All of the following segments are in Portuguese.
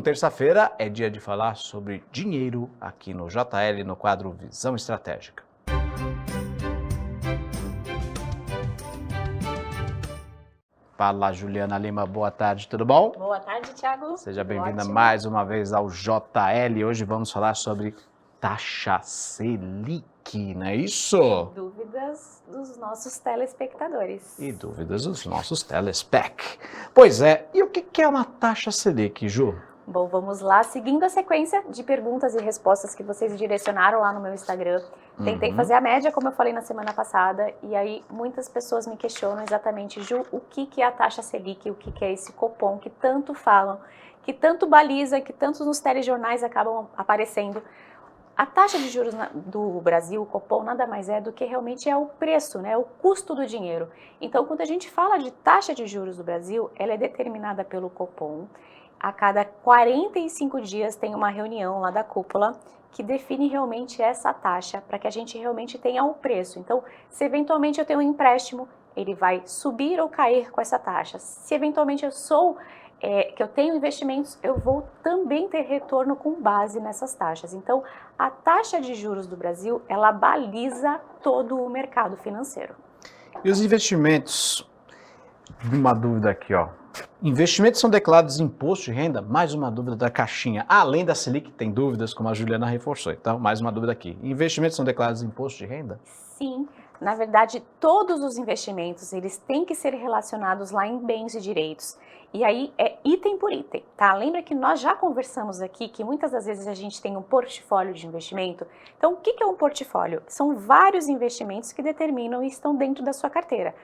terça-feira, é dia de falar sobre dinheiro aqui no JL, no quadro Visão Estratégica. Fala, Juliana Lima, boa tarde, tudo bom? Boa tarde, Thiago. Seja bem-vinda mais uma vez ao JL. Hoje vamos falar sobre taxa Selic, não é isso? Dúvidas dos nossos telespectadores. E dúvidas dos nossos telespec. Pois é, e o que é uma taxa Selic, Ju? Bom, vamos lá, seguindo a sequência de perguntas e respostas que vocês direcionaram lá no meu Instagram. Tentei fazer a média, como eu falei na semana passada, e aí muitas pessoas me questionam exatamente, Ju, o que é a taxa Selic, o que é esse Copom que tanto falam, que tanto baliza, que tanto nos telejornais acabam aparecendo. A taxa de juros do Brasil, o Copom, nada mais é do que realmente é o preço, né, o custo do dinheiro. Então, quando a gente fala de taxa de juros do Brasil, ela é determinada pelo Copom. A cada 45 dias tem uma reunião lá da cúpula que define realmente essa taxa para que a gente realmente tenha o preço. Então, se eventualmente eu tenho um empréstimo, ele vai subir ou cair com essa taxa. Se eventualmente que eu tenho investimentos, eu vou também ter retorno com base nessas taxas. Então, a taxa de juros do Brasil, ela baliza todo o mercado financeiro. E os investimentos? Uma dúvida aqui, ó. Investimentos são declarados imposto de renda? Mais uma dúvida da caixinha. Além da Selic, tem dúvidas, como a Juliana reforçou. Então, mais uma dúvida aqui. Investimentos são declarados imposto de renda? Sim. Na verdade, todos os investimentos, eles têm que ser relacionados lá em bens e direitos. E aí é item por item, tá? Lembra que nós já conversamos aqui que muitas das vezes a gente tem um portfólio de investimento. Então, o que é um portfólio? São vários investimentos que determinam e estão dentro da sua carteira.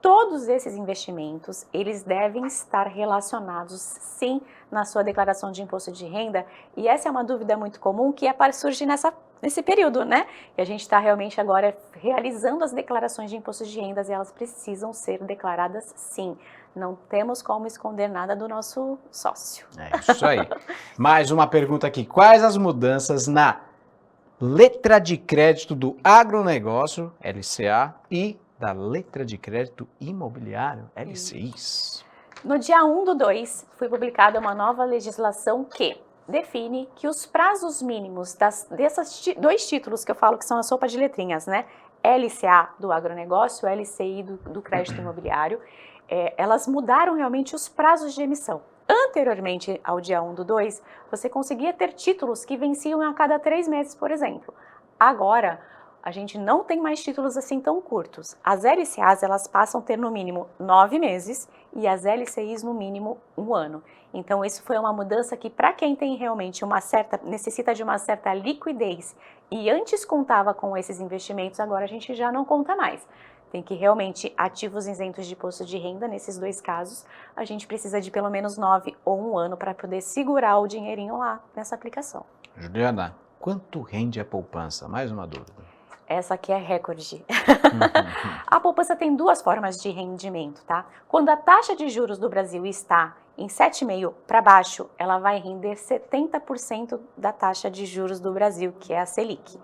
Todos esses investimentos, eles devem estar relacionados, sim, na sua declaração de imposto de renda. E essa é uma dúvida muito comum que surge nesse período, né? E a gente está realmente agora realizando as declarações de imposto de rendas e elas precisam ser declaradas, sim. Não temos como esconder nada do nosso sócio. É isso aí. Mais uma pergunta aqui. Quais as mudanças na letra de crédito do agronegócio, LCA, e da letra de crédito imobiliário, LCIs? No dia 1/2, foi publicada uma nova legislação que define que os prazos mínimos desses dois títulos que eu falo que são a sopa de letrinhas, né? LCA do agronegócio, LCI do crédito imobiliário, elas mudaram realmente os prazos de emissão. Anteriormente ao dia 1/2, você conseguia ter títulos que venciam a cada 3 meses, por exemplo. Agora, a gente não tem mais títulos assim tão curtos. As LCAs, elas passam a ter no mínimo 9 meses e as LCIs no mínimo 1 ano. Então, isso foi uma mudança que, para quem tem realmente necessita de uma certa liquidez e antes contava com esses investimentos, agora a gente já não conta mais. Tem que realmente ativos isentos de imposto de renda, nesses dois casos, a gente precisa de pelo menos 9 ou 1 ano para poder segurar o dinheirinho lá nessa aplicação. Juliana, quanto rende a poupança? Mais uma dúvida. Essa aqui é recorde. A poupança tem duas formas de rendimento, tá? Quando a taxa de juros do Brasil está em 7,5 para baixo, ela vai render 70% da taxa de juros do Brasil, que é a Selic.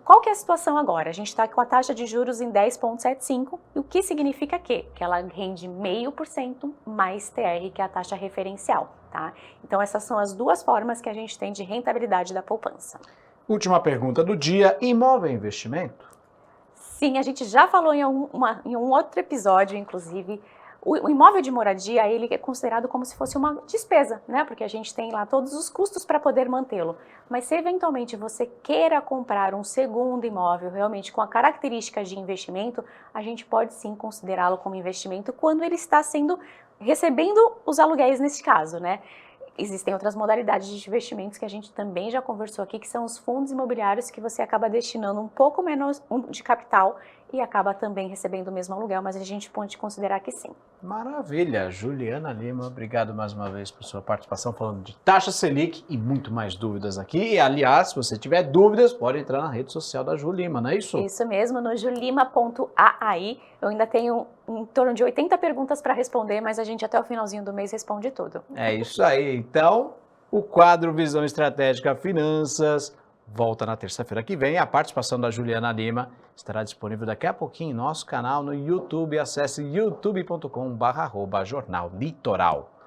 Qual que é a situação agora? A gente está com a taxa de juros em 10,75, e o que significa que ela rende 0,5% mais TR, que é a taxa referencial, tá? Então essas são as duas formas que a gente tem de rentabilidade da poupança. Última pergunta do dia, imóvel é investimento? Sim, a gente já falou em um outro episódio, inclusive. O imóvel de moradia, ele é considerado como se fosse uma despesa, né? Porque a gente tem lá todos os custos para poder mantê-lo. Mas se eventualmente você queira comprar um segundo imóvel, realmente com a característica de investimento, a gente pode sim considerá-lo como investimento quando ele está recebendo os aluguéis nesse caso, né? Existem outras modalidades de investimentos que a gente também já conversou aqui, que são os fundos imobiliários, que você acaba destinando um pouco menos de capital e acaba também recebendo o mesmo aluguel, mas a gente pode considerar que sim. Maravilha! Juliana Lima, obrigado mais uma vez por sua participação falando de taxa Selic e muito mais dúvidas aqui. E, aliás, se você tiver dúvidas, pode entrar na rede social da Ju Lima, não é isso? Isso mesmo, no julima.ai. Eu ainda tenho em torno de 80 perguntas para responder, mas a gente até o finalzinho do mês responde tudo. É isso aí. Então, o quadro Visão Estratégica Finanças volta na terça-feira que vem. A participação da Juliana Lima estará disponível daqui a pouquinho em nosso canal no YouTube. Acesse youtube.com/jornal litoral.